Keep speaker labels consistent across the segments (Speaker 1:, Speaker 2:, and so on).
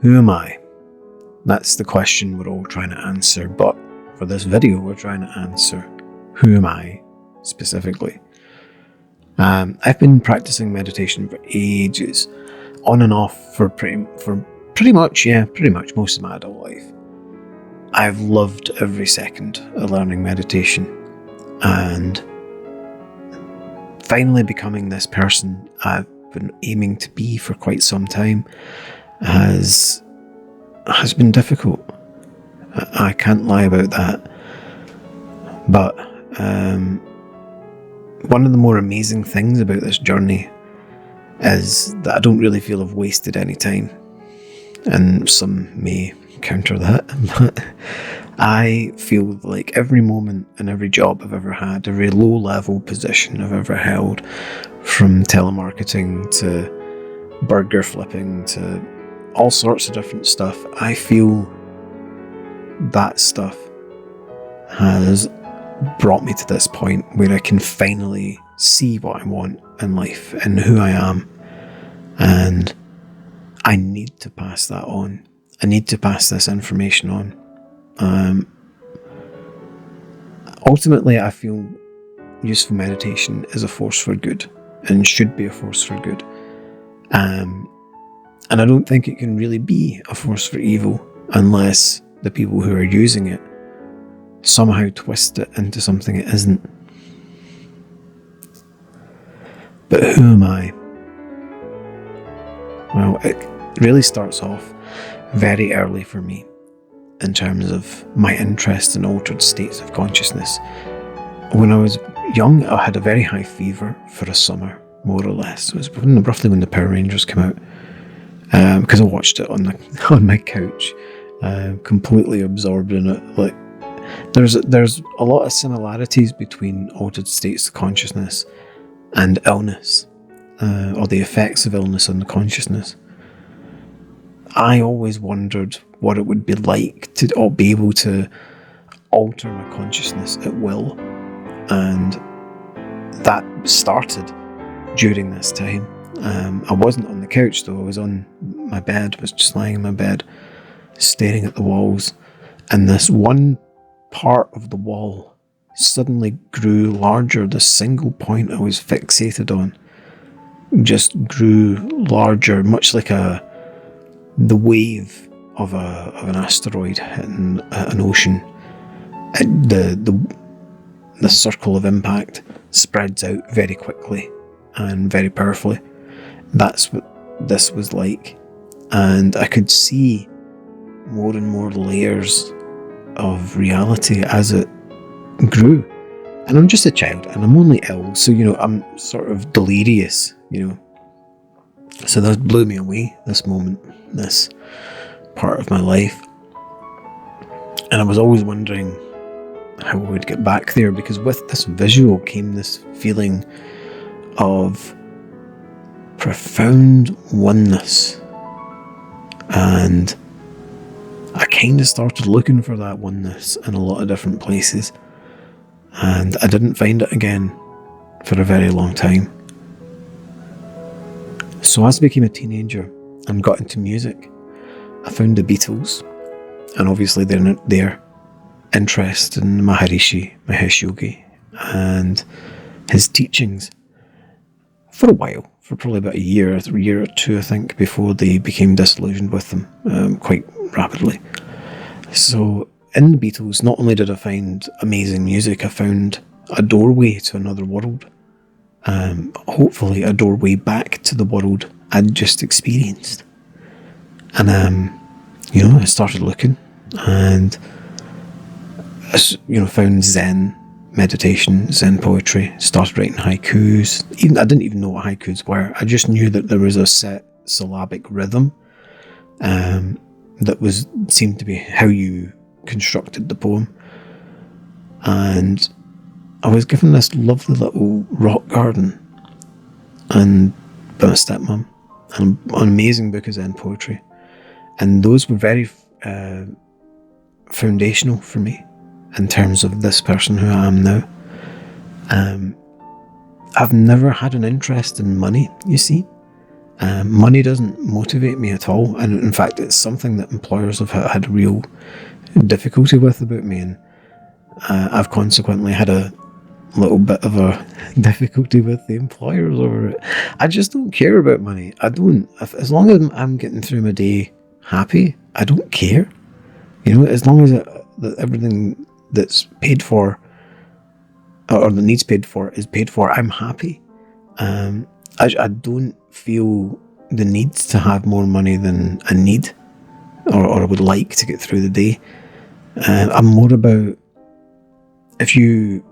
Speaker 1: Who am I? That's the question we're all trying to answer, but for this video we're trying to answer who am I specifically. I've been practicing meditation for ages, on and off for pretty much most of my adult life. I've loved every second of learning meditation, and finally becoming this person I've been aiming to be for quite some time has been difficult. I can't lie about that. But one of the more amazing things about this journey is that I don't really feel I've wasted any time. And some may counter that, but I feel like every moment and every job I've ever had, every low-level position I've ever held, from telemarketing to burger flipping to all sorts of different stuff, I feel that stuff has brought me to this point where I can finally see what I want in life and who I am, and I need to pass that on. I need to pass this information on. Ultimately, I feel useful meditation is a force for good and should be a force for good. And I don't think it can really be a force for evil unless the people who are using it somehow twist it into something it isn't. But who am I? Well, it really starts off very early for me in terms of my interest in altered states of consciousness. When I was young, I had a very high fever for a summer, more or less. It was roughly when the Power Rangers came out, because I watched it on my couch, completely absorbed in it. Like, there's a lot of similarities between altered states of consciousness and illness, or the effects of illness on the consciousness. I always wondered what it would be like to be able to alter my consciousness at will, and that started during this time. I wasn't on the couch though, I was on my bed, I was just lying in my bed, staring at the walls, and this one part of the wall suddenly grew larger. The single point I was fixated on just grew larger, much like the wave of an asteroid hitting an ocean. The circle of impact spreads out very quickly and very powerfully. That's what this was like, and I could see more and more layers of reality as it grew. And I'm just a child, and I'm only ill, so I'm sort of delirious, So that blew me away, this moment, this part of my life. And I was always wondering how I would get back there, because with this visual came this feeling of profound oneness. And I kind of started looking for that oneness in a lot of different places, and I didn't find it again for a very long time. So as I became a teenager and got into music, I found the Beatles, and obviously their interest in Maharishi Mahesh Yogi and his teachings for a while, for probably about a year or two, I think, before they became disillusioned with them quite rapidly. So in the Beatles, not only did I find amazing music, I found a doorway to another world. Hopefully a doorway back to the world I'd just experienced. And I started looking, and found Zen meditation, Zen poetry, started writing haikus. I didn't even know what haikus were. I just knew that there was a set syllabic rhythm that seemed to be how you constructed the poem. And I was given this lovely little rock garden and by my stepmom, and an amazing book of Zen poetry. And those were very foundational for me in terms of this person who I am now. I've never had an interest in money, you see. Money doesn't motivate me at all, and in fact it's something that employers have had real difficulty with about me, and I've consequently had a little bit of a difficulty with the employers over it. I just don't care about money. I don't. As long as I'm getting through my day happy, I don't care. As long as that everything that's paid for or that needs paid for is paid for, I'm happy. I don't feel the need to have more money than I need or I would like to get through the day. I'm more about, if you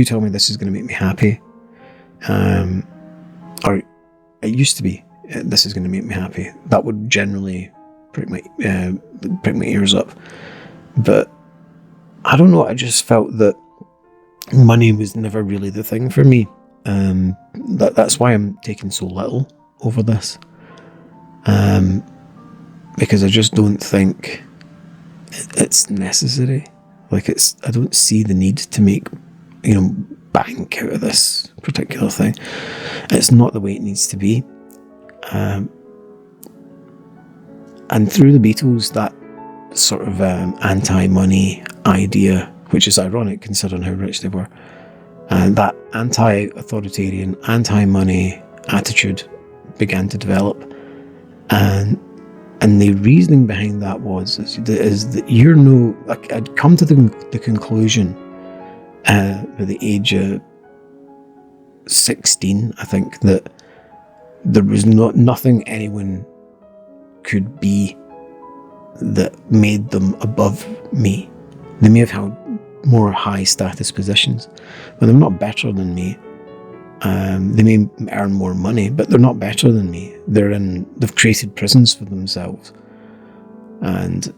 Speaker 1: tell me this is going to make me happy, or it used to be, this is going to make me happy, that would generally prick my ears up. But I don't know, I just felt that money was never really the thing for me. That's why I'm taking so little over this, because I just don't think it's necessary. I don't see the need to make bank out of this particular thing. It's not the way it needs to be. And through the Beatles, that sort of anti-money idea, which is ironic considering how rich they were, that anti-authoritarian, anti-money attitude began to develop, and the reasoning behind that is that I'd come to the conclusion at the age of 16, I think, that there was nothing anyone could be that made them above me. They may have held more high status positions, but they're not better than me. They may earn more money, but they're not better than me. They've created prisons for themselves, and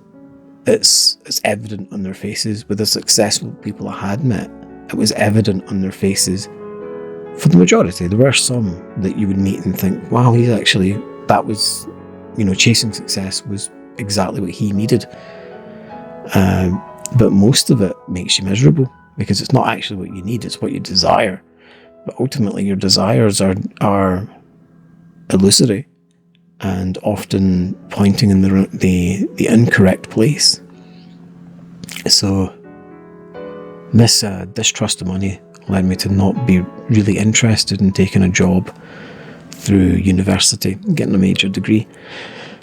Speaker 1: it's evident on their faces. With the successful people I had met, it was evident on their faces. For the majority, there were some that you would meet and think, wow, that was, chasing success was exactly what he needed. But most of it makes you miserable, because it's not actually what you need, it's what you desire. But ultimately your desires are illusory and often pointing in the incorrect place. So this distrust of money led me to not be really interested in taking a job through university, getting a major degree.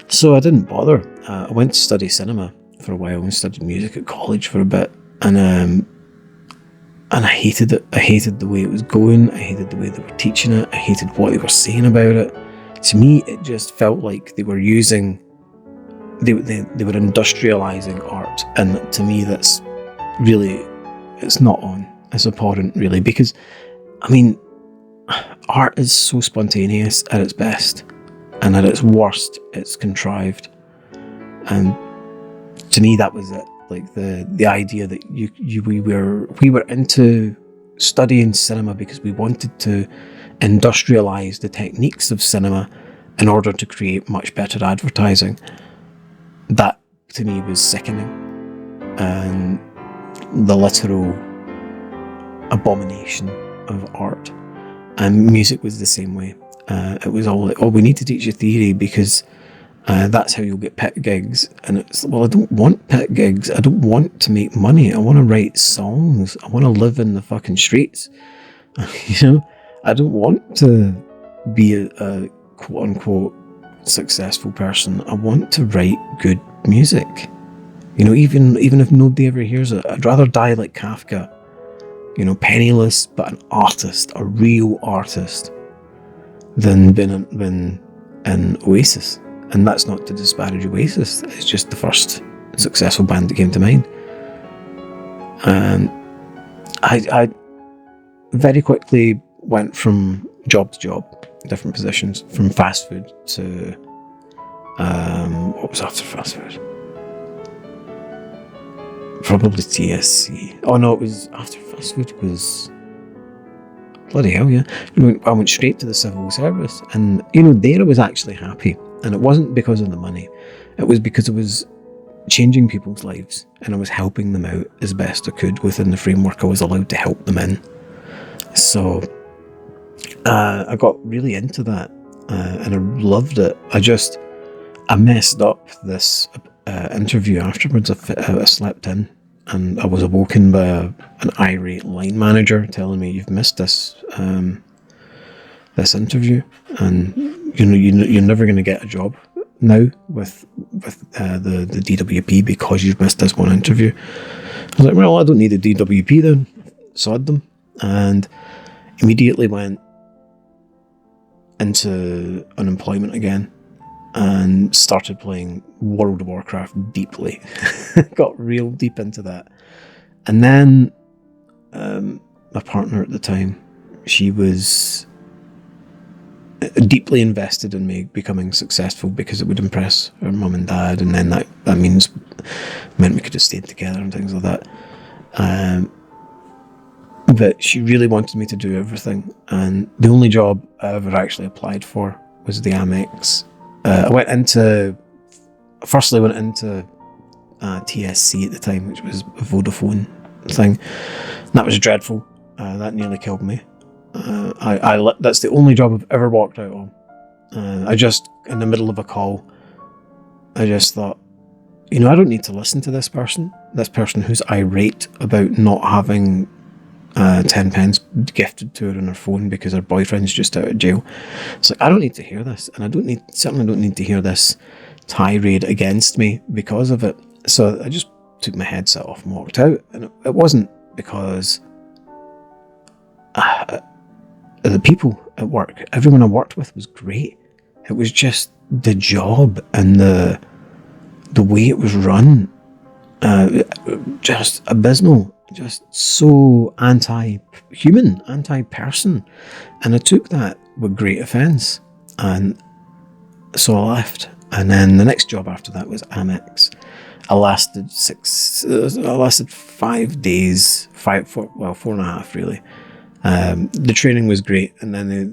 Speaker 1: So I didn't bother. I went to study cinema for a while and studied music at college for a bit, and I hated it. I hated the way it was going. I hated the way they were teaching it. I hated what they were saying about it. To me, it just felt like they were they were industrializing art, and to me, that's really, it's not on. It's abhorrent, really, because, art is so spontaneous at its best, and at its worst, it's contrived. And to me, that was it. Like the idea that we were into studying cinema because we wanted to industrialize the techniques of cinema in order to create much better advertising. That to me was sickening, and the literal abomination of art. And music was the same way. It was all like, we need to teach you theory because that's how you'll get pit gigs. And it's, well, I don't want pit gigs. I don't want to make money. I want to write songs. I want to live in the fucking streets. I don't want to be a quote unquote successful person. I want to write good music. Even if nobody ever hears it, I'd rather die like Kafka, penniless but an artist, a real artist, than been in Oasis. And that's not to disparage Oasis, it's just the first successful band that came to mind. And I very quickly went from job to job, different positions, from fast food to what was after fast food? Probably TSC. Oh no, it was after fast food was bloody hell, yeah. I went straight to the civil service, and there I was actually happy. And it wasn't because of the money. It was because it was changing people's lives, and I was helping them out as best I could within the framework I was allowed to help them in. So I got really into that, and I loved it. I messed up this interview afterwards. I slept in, and I was awoken by an irate line manager telling me, "You've missed this interview, and you're never going to get a job now with the DWP because you've missed this one interview." I was like, "Well, I don't need a DWP then." Sod them, and immediately went into unemployment again and started playing World of Warcraft deeply. Got real deep into that. And then my partner at the time, she was deeply invested in me becoming successful because it would impress her mum and dad, and then that meant we could have stayed together and things like that. But she really wanted me to do everything, and the only job I ever actually applied for was the Amex. I went into TSC at the time, which was a Vodafone thing. That was dreadful. That nearly killed me. That's the only job I've ever walked out on. I just, in the middle of a call, I just thought, I don't need to listen to this person who's irate about not having 10 pence gifted to her on her phone because her boyfriend's just out of jail. It's like, I don't need to hear this, and I certainly don't need to hear this tirade against me because of it. So I just took my headset off and walked out, and it wasn't because the people at work, everyone I worked with was great. It was just the job and the way it was run, just abysmal. Just so anti-human, anti-person. And I took that with great offence. And so I left. And then the next job after that was Amex. I lasted 5 days, 4.5 really. The training was great, and then they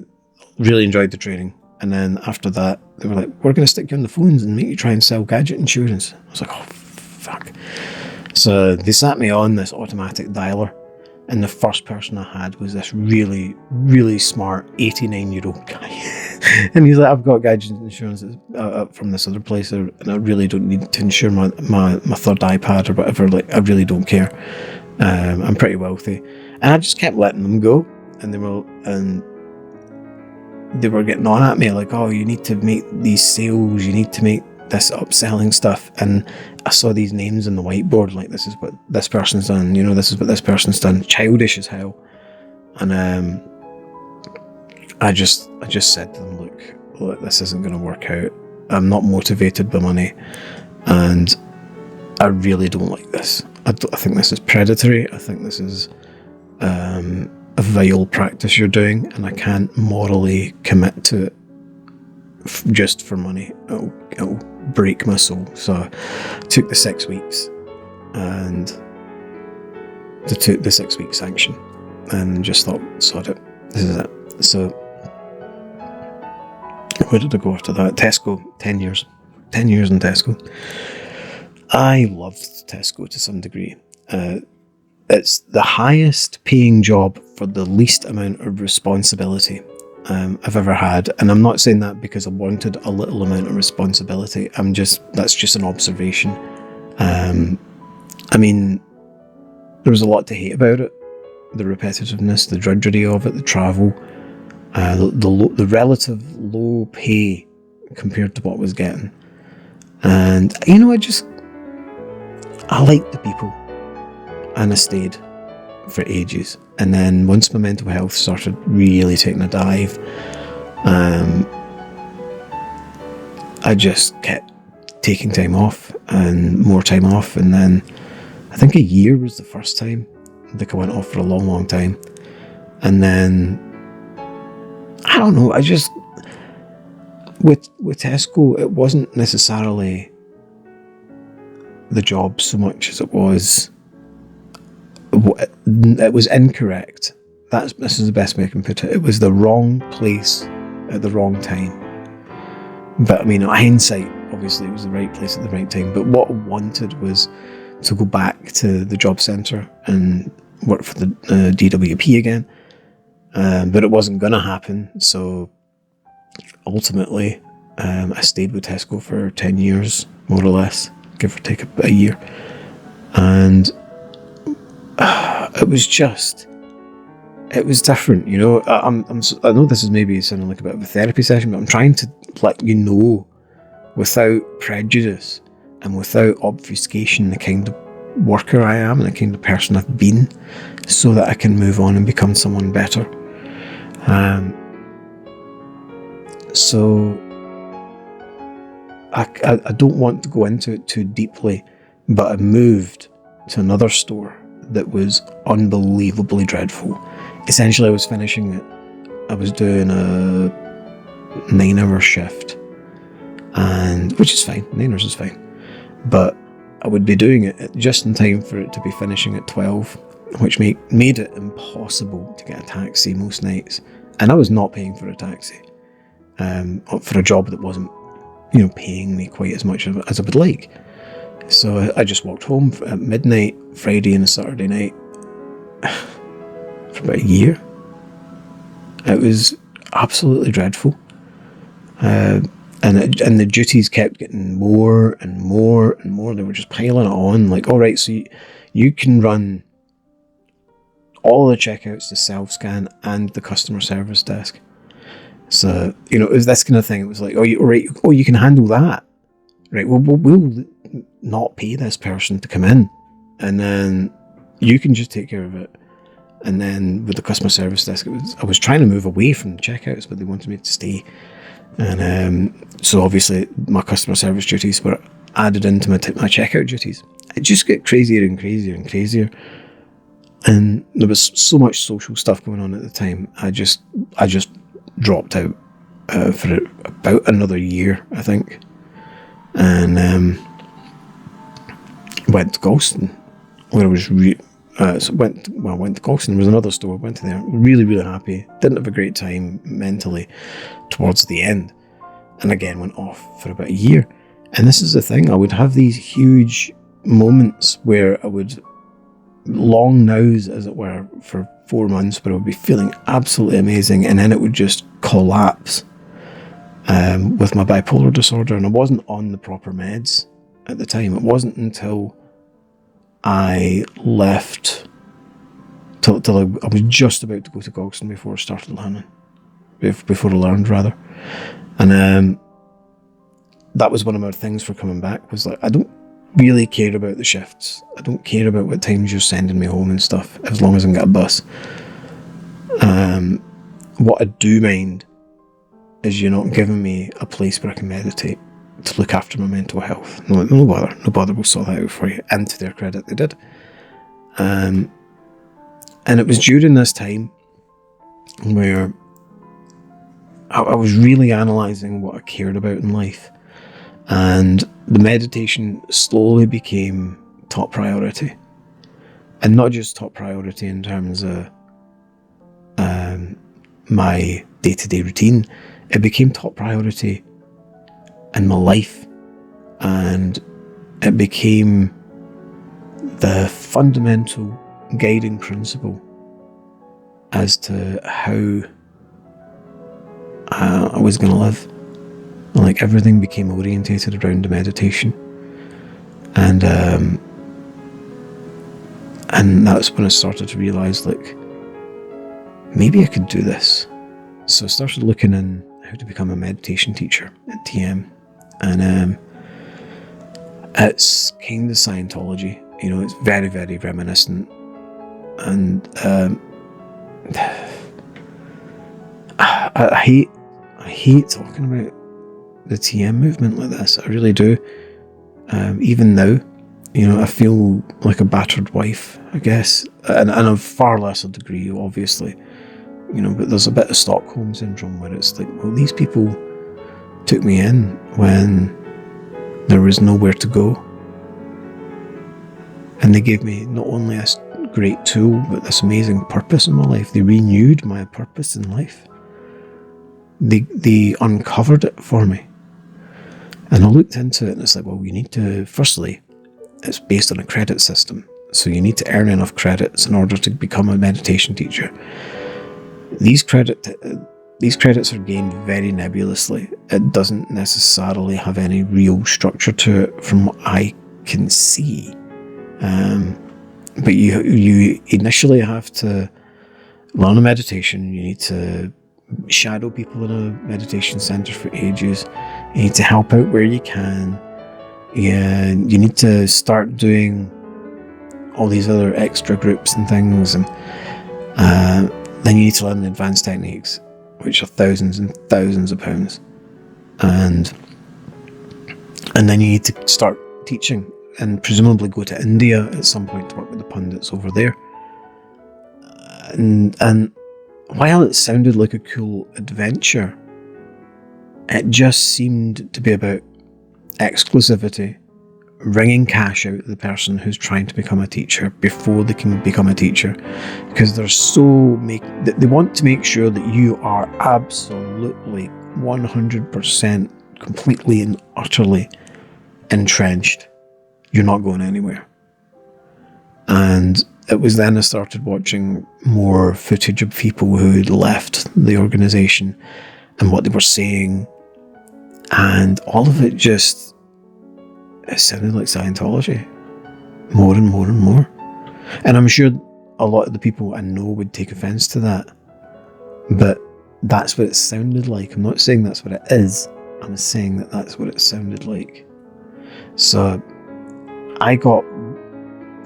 Speaker 1: really enjoyed the training. And then after that, they were like, "We're going to stick you on the phones and make you try and sell gadget insurance." I was like, "Oh, fuck." So they sat me on this automatic dialer, and the first person I had was this really, really smart 89-year-old guy. And he's like, "I've got gadget insurance from this other place, and I really don't need to insure my third iPad or whatever. Like, I really don't care. I'm pretty wealthy." And I just kept letting them go, and they were getting on at me like, "Oh, you need to make these sales, you need to make this upselling stuff." And I saw these names on the whiteboard, like, "This is what this person's done, this is what this person's done," childish as hell. And I just said to them, look, this isn't going to work out. I'm not motivated by money, and I really don't like this. I think this is predatory. I think this is a vile practice you're doing, and I can't morally commit to it just for money. It'll break my soul. So I took the 6 weeks, and took the 6 week sanction, and just thought, sod it, this is it. So where did I go after that? Tesco. 10 years in Tesco. I loved Tesco to some degree. It's the highest paying job for the least amount of responsibility I've ever had. And I'm not saying that because I wanted a little amount of responsibility. That's just an observation. I mean, there was a lot to hate about it. The repetitiveness, the drudgery of it, the travel, the relative low pay compared to what I was getting. And, I liked the people. And I stayed for ages. And then once my mental health started really taking a dive, I just kept taking time off and more time off. And then I think a year was the first time. I think I went off for a long, long time. And then, I don't know, with Tesco, it wasn't necessarily the job so much as it was incorrect. This is the best way I can put it. It was the wrong place at the wrong time. But I mean, hindsight, obviously it was the right place at the right time. But what I wanted was to go back to the job centre and work for the DWP again. But it wasn't going to happen. So ultimately, I stayed with Tesco for 10 years, more or less, give or take a year. And it was different, you know. I know this is maybe sounding like a bit of a therapy session, but I'm trying to let you know, without prejudice and without obfuscation, the kind of worker I am and the kind of person I've been, so that I can move on and become someone better. So I don't want to go into it too deeply, but I moved to another store that was unbelievably dreadful. Essentially, I was finishing it. I was doing a 9-hour shift, and which is fine. 9 hours is fine, but I would be doing it just in time for it to be finishing at 12, which made it impossible to get a taxi most nights. And I was not paying for a taxi, for a job that wasn't, you know, paying me quite as much as I would like. So I just walked home at midnight, Friday and a Saturday night, for about a year. It was absolutely dreadful. And the duties kept getting more and more and more. They were just piling it on. Like, all right, so you can run all the checkouts, the self-scan, and the customer service desk. So, you know, it was this kind of thing. It was like, you can handle that. Right, well, we'll not pay this person to come in, and then you can just take care of it. And then with the customer service desk, I was trying to move away from the checkouts, but they wanted me to stay. And so obviously my customer service duties were added into my checkout duties. It just got crazier and crazier and crazier. And there was so much social stuff going on at the time. I just dropped out for about another year, I think. And went to Galston, where I was went to Galston. There was another store. Went to there, really, really happy. Didn't have a great time mentally towards the end, and again went off for about a year. And this is the thing: I would have these huge moments where I would long nows, as it were, for 4 months, where I would be feeling absolutely amazing, and then it would just collapse. With my bipolar disorder, and I wasn't on the proper meds at the time. It wasn't until I left, till I was just about to go to Galston before I started learning, before I learned rather. And that was one of my things for coming back, was like, I don't really care about the shifts. I don't care about what times you're sending me home and stuff, as long as I can get a bus. What I do mind is you're not giving me a place where I can meditate to look after my mental health. No bother, we'll sort that out for you. And to their credit, they did. And it was during this time where I was really analysing what I cared about in life, and the meditation slowly became top priority. And not just top priority in terms of my day-to-day routine. It became top priority in my life, and it became the fundamental guiding principle as to how I was going to live. And like, everything became orientated around the meditation, and that's when I started to realise, like, maybe I could do this. So I started looking in how to become a meditation teacher at TM, and it's kind of Scientology, you know. It's very, very reminiscent, and I hate talking about the TM movement like this. I really do. Even now, you know, I feel like a battered wife, I guess, and a far lesser degree, obviously. You know, but there's a bit of Stockholm syndrome where it's like, well, these people took me in when there was nowhere to go, and they gave me not only a great tool, but this amazing purpose in my life. They renewed my purpose in life. They uncovered it for me, and I looked into it, and it's like, well, you need to, firstly, it's based on a credit system, so you need to earn enough credits in order to become a meditation teacher. These credit these credits are gained very nebulously. It doesn't necessarily have any real structure to it from what I can see. But you initially have to learn a meditation. You need to shadow people in a meditation center for ages. You need to help out where you can. Yeah, you need to start doing all these other extra groups and things, and then you need to learn the advanced techniques, which are thousands and thousands of pounds, and then you need to start teaching, and presumably go to India at some point to work with the pundits over there. And while it sounded like a cool adventure, it just seemed to be about exclusivity, wringing cash out of the person who's trying to become a teacher before they can become a teacher, because they want to make sure that you are absolutely 100% completely and utterly entrenched. You're not going anywhere. And it was then I started watching more footage of people who had left the organisation and what they were saying, and all of it sounded like Scientology, more and more and more. And I'm sure a lot of the people I know would take offence to that, but that's what it sounded like. I'm not saying that's what it is, I'm saying that that's what it sounded like. So I got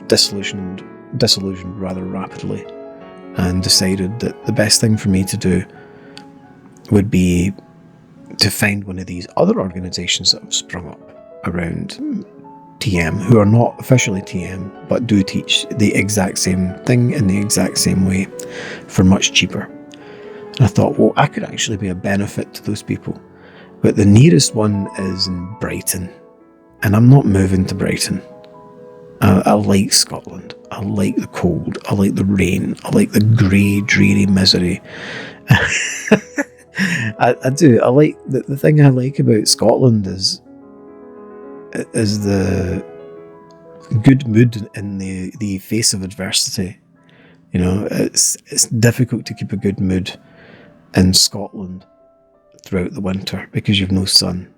Speaker 1: disillusioned rather rapidly, and decided that the best thing for me to do would be to find one of these other organisations that have sprung up around TM, who are not officially TM, but do teach the exact same thing in the exact same way for much cheaper. And I thought, well, I could actually be a benefit to those people. But the nearest one is in Brighton, and I'm not moving to Brighton. I like Scotland. I like the cold. I like the rain. I like the grey, dreary misery. I do. I like the thing I like about Scotland is the good mood in the face of adversity. You know, it's difficult to keep a good mood in Scotland throughout the winter because you've no sun.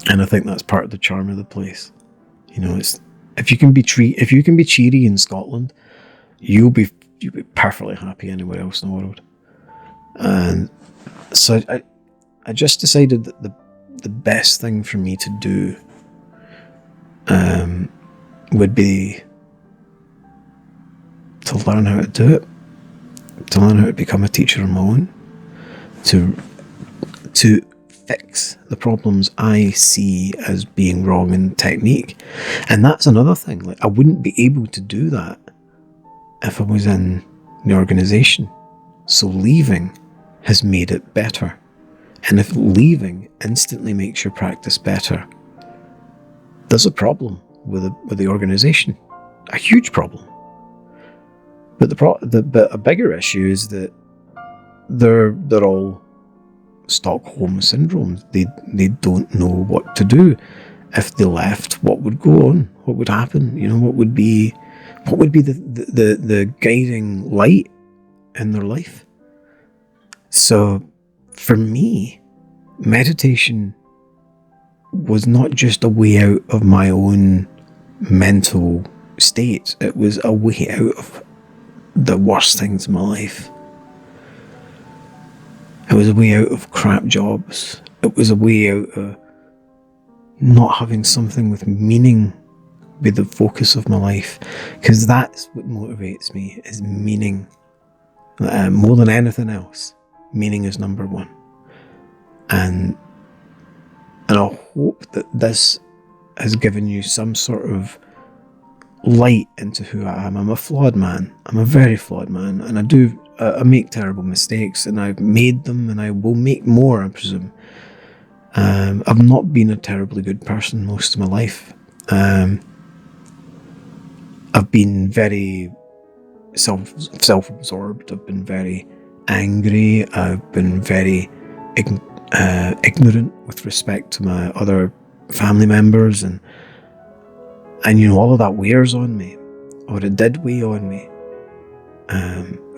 Speaker 1: And I think that's part of the charm of the place. You know, it's if you can be cheery in Scotland, you'll be perfectly happy anywhere else in the world. And so I just decided that the best thing for me to do would be to learn how to do it, to learn how to become a teacher on my own, to fix the problems I see as being wrong in technique. And that's another thing, like I wouldn't be able to do that if I was in the organisation. So leaving has made it better. And if leaving instantly makes your practice better, there's a problem with the organisation, a huge problem. But but a bigger issue is that they're all Stockholm syndrome. They don't know what to do. If they left, what would go on? What would happen? You know, what would be the guiding light in their life? So for me, meditation was not just a way out of my own mental state. It was a way out of the worst things in my life. It was a way out of crap jobs. It was a way out of not having something with meaning be the focus of my life. Because that's what motivates me, is meaning. More than anything else, meaning is number one. And I hope that this has given you some sort of light into who I am. I'm a flawed man. I'm a very flawed man. And I make terrible mistakes, and I've made them, and I will make more, I presume. I've not been a terribly good person most of my life. I've been very self-absorbed. I've been very angry. I've been very ignorant with respect to my other family members, and you know, all of that wears on me, or it did weigh on me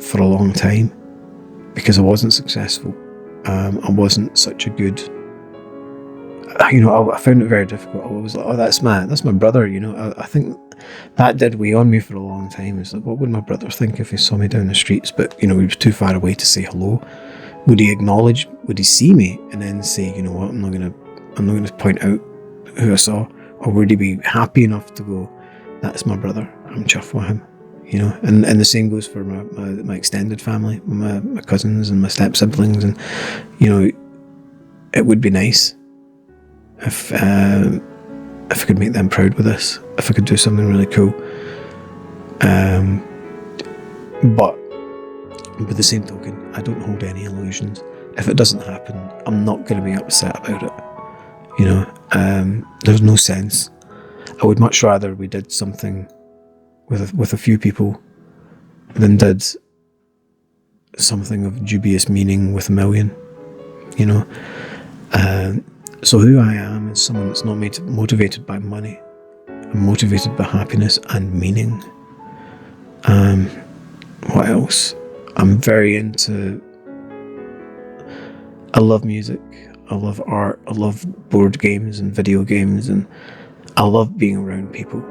Speaker 1: for a long time. because I wasn't successful. I wasn't such a good, I found it very difficult. I was like, oh, that's my brother, I think that did weigh on me for a long time. It's like, what would my brother think if he saw me down the streets? But, he was too far away to say hello. Would he acknowledge, would he see me and then say, you know what, I'm not going to point out who I saw? Or would he be happy enough to go, that's my brother, I'm chuffed with him? And the same goes for my extended family, my cousins and my step siblings, and it would be nice if I could make them proud with this, if I could do something really cool. But by the same token, I don't hold any illusions. If it doesn't happen, I'm not going to be upset about it. There's no sense. I would much rather we did something with a few people than did something of dubious meaning with a million. So who I am is someone that's not motivated by money. I'm motivated by happiness and meaning. What else? I'm very into... I love music. I love art. I love board games and video games, and I love being around people.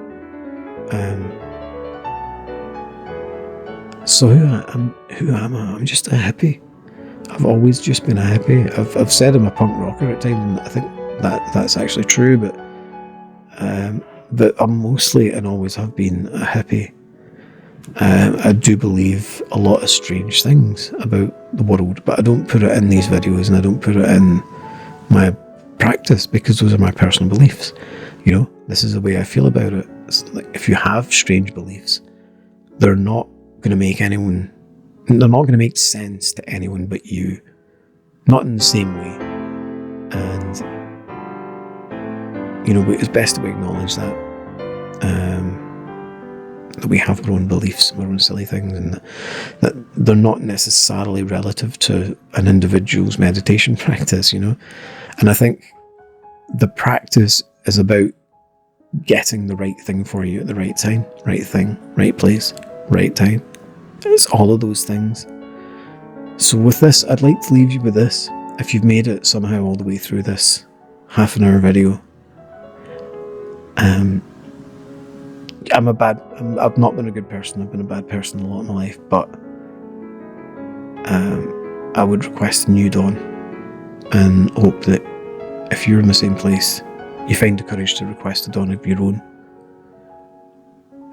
Speaker 1: So who am I? I'm just a hippie. I've always just been a hippie. I've said I'm a punk rocker at times, and I think that's actually true, but I'm mostly and always have been a hippie. I do believe a lot of strange things about the world, but I don't put it in these videos, and I don't put it in my practice, because those are my personal beliefs. This is the way I feel about it. It's like, if you have strange beliefs, they're not going to make sense to anyone but you, not in the same way. And it's best that we acknowledge that we have our own beliefs, our own silly things, and that they're not necessarily relative to an individual's meditation practice. And I think the practice is about getting the right thing for you at the right time, right thing, right place, right time. It's all of those things. So with this, I'd like to leave you with this. If you've made it somehow all the way through this half-an-hour video, I've not been a good person. I've been a bad person a lot in my life, but I would request a new dawn, and hope that if you're in the same place, you find the courage to request a dawn of your own.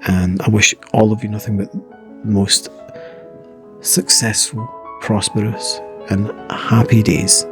Speaker 1: And I wish all of you nothing but the most successful, prosperous, and happy days.